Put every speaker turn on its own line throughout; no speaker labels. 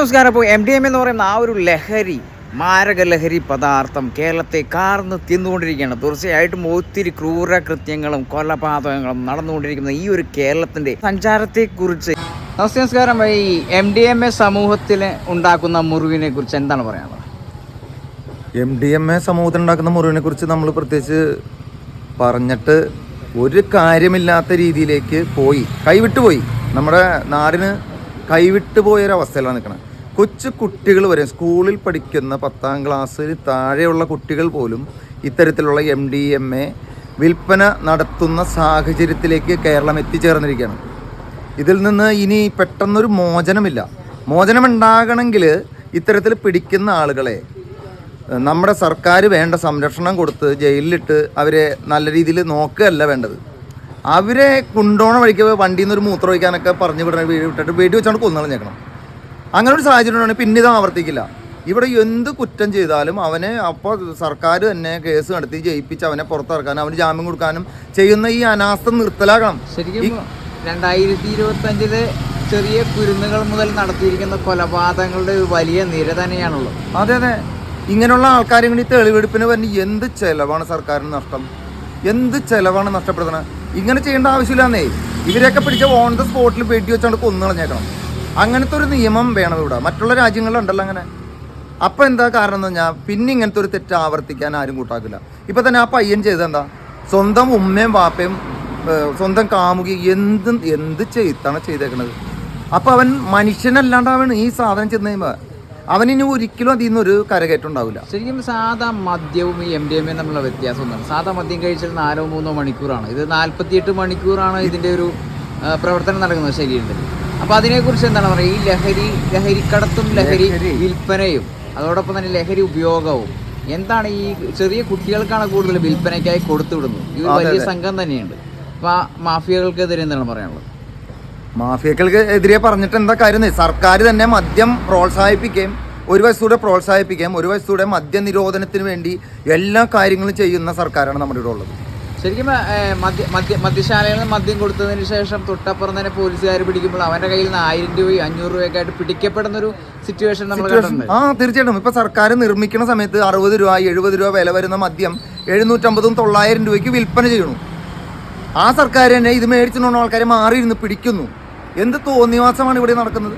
നമസ്കാരം. ഇപ്പോൾ MDMA എന്ന് പറയുന്ന ആ ഒരു ലഹരി, മാരക ലഹരി പദാർത്ഥം കേരളത്തെ കാർന്ന് തിന്നുകൊണ്ടിരിക്കുകയാണ്. തീർച്ചയായിട്ടും ഒത്തിരി ക്രൂരകൃത്യങ്ങളും കൊലപാതകങ്ങളും നടന്നുകൊണ്ടിരിക്കുന്ന ഈ ഒരു കേരളത്തിൻ്റെ സഞ്ചാരത്തെക്കുറിച്ച് നമസ്കാരം. ഈ MDMA സമൂഹത്തിൽ ഉണ്ടാക്കുന്ന മുറിവിനെ കുറിച്ച് എന്താണ് പറയാനുള്ളത്?
MDMA സമൂഹത്തിൽ ഉണ്ടാക്കുന്ന മുറിവിനെ കുറിച്ച് നമ്മൾ പ്രത്യേകിച്ച് പറഞ്ഞിട്ട് ഒരു കാര്യമില്ലാത്ത രീതിയിലേക്ക് കൈവിട്ടുപോയി. നമ്മുടെ നാടിന് കൈവിട്ടു പോയൊരവസ്ഥയിലാണ് നിൽക്കുന്നത്. കൊച്ചു കുട്ടികൾ വരെ, സ്കൂളിൽ പഠിക്കുന്ന 10ാം ക്ലാസ്സിൽ താഴെയുള്ള കുട്ടികൾ പോലും ഇത്തരത്തിലുള്ള MDMA വിൽപ്പന നടത്തുന്ന സാഹചര്യത്തിലേക്ക് കേരളം എത്തിച്ചേർന്നിരിക്കുകയാണ്. ഇതിൽ നിന്ന് ഇനി പെട്ടെന്നൊരു മോചനമുണ്ടാകണമെങ്കിൽ ഇത്തരത്തിൽ പിടിക്കുന്ന ആളുകളെ നമ്മുടെ സർക്കാർ വേണ്ട സംരക്ഷണം കൊടുത്ത് ജയിലിലിട്ട് അവരെ നല്ല രീതിയിൽ നോക്കുകയല്ല വേണ്ടത്. അവരെ കൊണ്ടുപോകണ വഴിക്ക് വണ്ടിയിൽ നിന്ന് ഒരു മൂത്രം ഒഴിക്കാനൊക്കെ പറഞ്ഞു വിട്ടിട്ട് വെടി വെച്ചാണ് കൊന്നുകളഞ്ഞേക്കണം. അങ്ങനെ ഒരു സാഹചര്യമാണ്. പിന്നെ ഇത് ആവർത്തിക്കില്ല. ഇവിടെ എന്ത് കുറ്റം ചെയ്താലും അവനെ അപ്പോൾ സർക്കാർ തന്നെ കേസ് നടത്തി ജയിപ്പിച്ച് അവനെ പുറത്തിറക്കാനും അവന് ജാമ്യം കൊടുക്കാനും ചെയ്യുന്ന ഈ അനാസ്ഥ നിർത്തലാക്കണം.
ശരിക്കും 2025 ചെറിയ കുരുന്നുകൾ മുതൽ നടത്തിയിരിക്കുന്ന കൊലപാതകങ്ങളുടെ ഒരു വലിയ നിര തന്നെയാണുള്ളത്.
അതെ. ഇങ്ങനെയുള്ള ആൾക്കാരെ കൂടി തെളിവെടുപ്പിന് തന്നെ എന്ത് ചെലവാണ് സർക്കാരിന് നഷ്ടം, എന്ത് ചെലവാണ് നഷ്ടപ്പെടുന്നത്. ഇങ്ങനെ ചെയ്യേണ്ട ആവശ്യമില്ലാന്നേ. ഇവരെയൊക്കെ പിടിച്ച ഓൺ ദ സ്പോട്ടിൽ വെടി വെച്ചാണ്ട് കൊന്നുകളഞ്ഞേക്കണം. അങ്ങനത്തെ ഒരു നിയമം വേണം ഇവിടെ. മറ്റുള്ള രാജ്യങ്ങളിലുണ്ടല്ലോ അങ്ങനെ. അപ്പം എന്താ കാരണം എന്ന് പറഞ്ഞാൽ പിന്നെ ഇങ്ങനത്തെ ഒരു തെറ്റ് ആവർത്തിക്കാൻ ആരും കൂട്ടാക്കില്ല. ഇപ്പം തന്നെ ആ പയ്യൻ ചെയ്തെന്താ, സ്വന്തം ഉമ്മയും വാപ്പയും സ്വന്തം കാമുകി എന്ത് ചെയ്ത്താണ് ചെയ്തേക്കണത്. അപ്പം അവൻ മനുഷ്യനല്ലാണ്ടാവാണ് ഈ സാധനം ചെന്ന് കഴിയുമ്പോൾ. അവനിനി ഒരിക്കലും അതിൽ നിന്നൊരു കരകയറ്റുണ്ടാവില്ല.
ശരിക്കും സാധാ മദ്യവും ഈ MDMA തമ്മിലുള്ള വ്യത്യാസം ഒന്നാണ്. സാധാ മദ്യം കഴിച്ചാൽ 4-3 മണിക്കൂറാണ്. ഇത് 48 മണിക്കൂറാണ് ഇതിൻ്റെ ഒരു പ്രവർത്തനം നടക്കുന്നത് ശരീരത്തിൽ. അപ്പോൾ അതിനെക്കുറിച്ച് എന്താണ് പറയുക? ഈ ലഹരിക്കടത്തും ലഹരി വിൽപ്പനയും അതോടൊപ്പം തന്നെ ലഹരി ഉപയോഗവും എന്താണ്? ഈ ചെറിയ കുട്ടികൾക്കാണ് കൂടുതൽ വിൽപ്പനയ്ക്കായി കൊടുത്തുവിടുന്നത്. ഇത് വലിയ സംഘം തന്നെയുണ്ട്. അപ്പോൾ മാഫിയകൾക്കെതിരെ എന്താണ് പറയാനുള്ളത്?
മാഫിയകൾക്ക് എതിരെ പറഞ്ഞിട്ട് എന്താ കാര്യം? സർക്കാർ തന്നെ മദ്യം പ്രോത്സാഹിപ്പിക്കുകയും ഒരു വശത്തൂടെ മദ്യനിരോധനത്തിന് വേണ്ടി എല്ലാ കാര്യങ്ങളും ചെയ്യുന്ന സർക്കാരാണ് നമ്മുടെ ഇവിടെ ഉള്ളത്.
ശരിക്കും മദ്യശാലകളിൽ മദ്യം കൊടുത്തതിന് ശേഷം തൊട്ടപ്പുറം തന്നെ പോലീസുകാർ പിടിക്കുമ്പോൾ അവന്റെ കയ്യിൽ നിന്ന് 1000 രൂപയും 500 രൂപയൊക്കെ ആയിട്ട് പിടിക്കപ്പെടുന്ന ഒരു സിറ്റുവേഷൻ നമ്മൾ കണ്ടിട്ടുണ്ട്.
തീർച്ചയായിട്ടും. ഇപ്പൊ സർക്കാർ നിർമ്മിക്കുന്ന സമയത്ത് 60 രൂപ 70 രൂപ വില വരുന്ന മദ്യം 750-900 രൂപയ്ക്ക് വിൽപ്പന ചെയ്യണു. ആ സർക്കാർ തന്നെ ഇത് മേടിച്ചുകൊണ്ടുള്ള ആൾക്കാരെ മാറിയിരുന്ന് പിടിക്കുന്നു. എന്ത് തോന്നിവാസമാണ് ഇവിടെ നടക്കുന്നത്?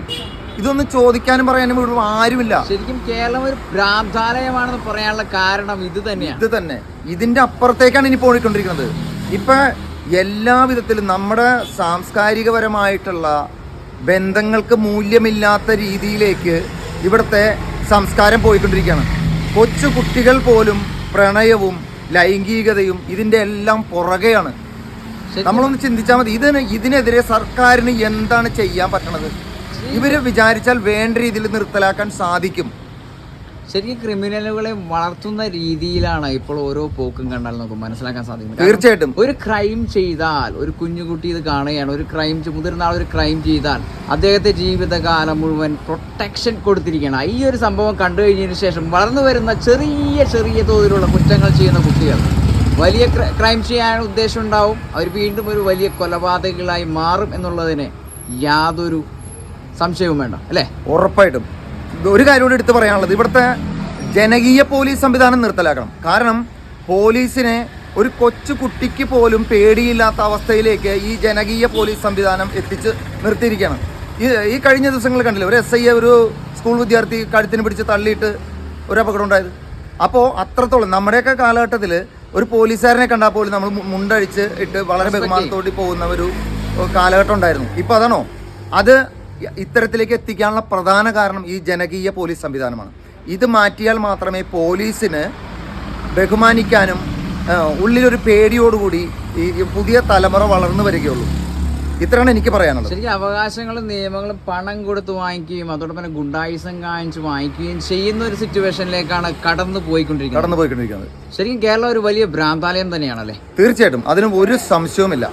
ഇതൊന്നും ചോദിക്കാനും പറയാനും ഇവിടെ ആരുമില്ല.
ശരിക്കും കേരളം ഒരു ഭ്രാന്താലയമാണെന്ന് പറയാനുള്ള കാരണം ഇത് തന്നെ.
ഇതിന്റെ അപ്പുറത്തേക്കാണ് ഇനി പോയിക്കൊണ്ടിരിക്കുന്നത്. ഇപ്പൊ എല്ലാ വിധത്തിലും നമ്മുടെ സാംസ്കാരികപരമായിട്ടുള്ള ബന്ധങ്ങൾക്ക് മൂല്യമില്ലാത്ത രീതിയിലേക്ക് ഇവിടുത്തെ സംസ്കാരം പോയിക്കൊണ്ടിരിക്കുകയാണ്. കൊച്ചു കുട്ടികൾ പോലും പ്രണയവും ലൈംഗികതയും ഇതിന്റെ എല്ലാം പുറകെയാണ്. നമ്മളൊന്ന് ചിന്തിച്ചാൽ മതി. ഇതിനെതിരെ സർക്കാരിന് എന്താണ് ചെയ്യാൻ പറ്റണത്? ഇവര് വിചാരിച്ചാൽ വേണ്ട രീതിയിൽ നിർത്തലാക്കാൻ സാധിക്കും.
ശരിക്കും ക്രിമിനലുകളെ വളർത്തുന്ന രീതിയിലാണ് ഇപ്പോൾ ഓരോ പോക്കും കണ്ടാൽ നമുക്ക് മനസ്സിലാക്കാൻ സാധിക്കുന്നത്.
തീർച്ചയായിട്ടും.
ഒരു ക്രൈം ചെയ്താൽ, ഒരു കുഞ്ഞുകുട്ടി ഇത് കാണുകയാണ്, മുതിർന്ന ആൾ ഒരു ക്രൈം ചെയ്താൽ അദ്ദേഹത്തെ ജീവിതകാലം മുഴുവൻ പ്രൊട്ടക്ഷൻ കൊടുത്തിരിക്കുകയാണ്. ഈ ഒരു സംഭവം കണ്ടു കഴിഞ്ഞതിന് ശേഷം വളർന്നു വരുന്ന ചെറിയ തോതിലുള്ള കുറ്റങ്ങൾ ചെയ്യുന്ന കുട്ടികൾ വലിയ ക്രൈം ചെയ്യാൻ ഉദ്ദേശം ഉണ്ടാവും. അവർ വീണ്ടും ഒരു വലിയ കൊലപാതകികളായി മാറും എന്നുള്ളതിന് യാതൊരു സംശയവും വേണ്ട, അല്ലേ?
ഉറപ്പായിട്ടും. ഒരു കാര്യം കൂടി എടുത്ത് പറയാനുള്ളത്, ഇവിടുത്തെ ജനകീയ പോലീസ് സംവിധാനം നിർത്തലാക്കണം. കാരണം പോലീസിനെ ഒരു കൊച്ചു കുട്ടിക്ക് പോലും പേടിയില്ലാത്ത അവസ്ഥയിലേക്ക് ഈ ജനകീയ പോലീസ് സംവിധാനം എത്തിച്ച് നിർത്തിയിരിക്കുകയാണ്. ഈ കഴിഞ്ഞ ദിവസങ്ങൾ കണ്ടില്ല, ഒരു SI ഒരു സ്കൂൾ വിദ്യാർത്ഥി കഴുത്തിന് പിടിച്ച് തള്ളിയിട്ട് ഒരു അപകടം ഉണ്ടായത്. അപ്പോൾ അത്രത്തോളം നമ്മുടെയൊക്കെ കാലഘട്ടത്തിൽ ഒരു പോലീസുകാരനെ കണ്ടാൽ പോലും നമ്മൾ മുണ്ടഴിച്ച് ഇട്ട് വളരെ ബഹുമാനത്തോടെ പോകുന്ന ഒരു കാലഘട്ടം ഉണ്ടായിരുന്നു. ഇപ്പോൾ അതാണോ? അത് ഇത്തരത്തിലേക്ക് എത്തിക്കാനുള്ള പ്രധാന കാരണം ഈ ജനകീയ പോലീസ് സംവിധാനമാണ്. ഇത് മാറ്റിയാൽ മാത്രമേ പോലീസിന് ബഹുമാനിക്കാനും ഉള്ളിലൊരു പേടിയോടുകൂടി ഈ പുതിയ തലമുറ വളർന്നു വരികയുള്ളൂ. ഇത്രയാണ് എനിക്ക് പറയാനുള്ളത്.
ശരിക്കും അവകാശങ്ങളും നിയമങ്ങളും പണം കൊടുത്ത് വാങ്ങിക്കുകയും അതോടൊപ്പം തന്നെ ഗുണ്ടായിസം കാണിച്ച് വാങ്ങിക്കുകയും ചെയ്യുന്ന ഒരു സിറ്റുവേഷനിലേക്കാണ് കടന്നു പോയിക്കൊണ്ടിരിക്കുന്നത്.
ശരിക്കും
കേരളം ഒരു വലിയ ഭ്രാന്താലയം തന്നെയാണല്ലേ?
തീർച്ചയായിട്ടും. അതിന് ഒരു സംശയവുമില്ല.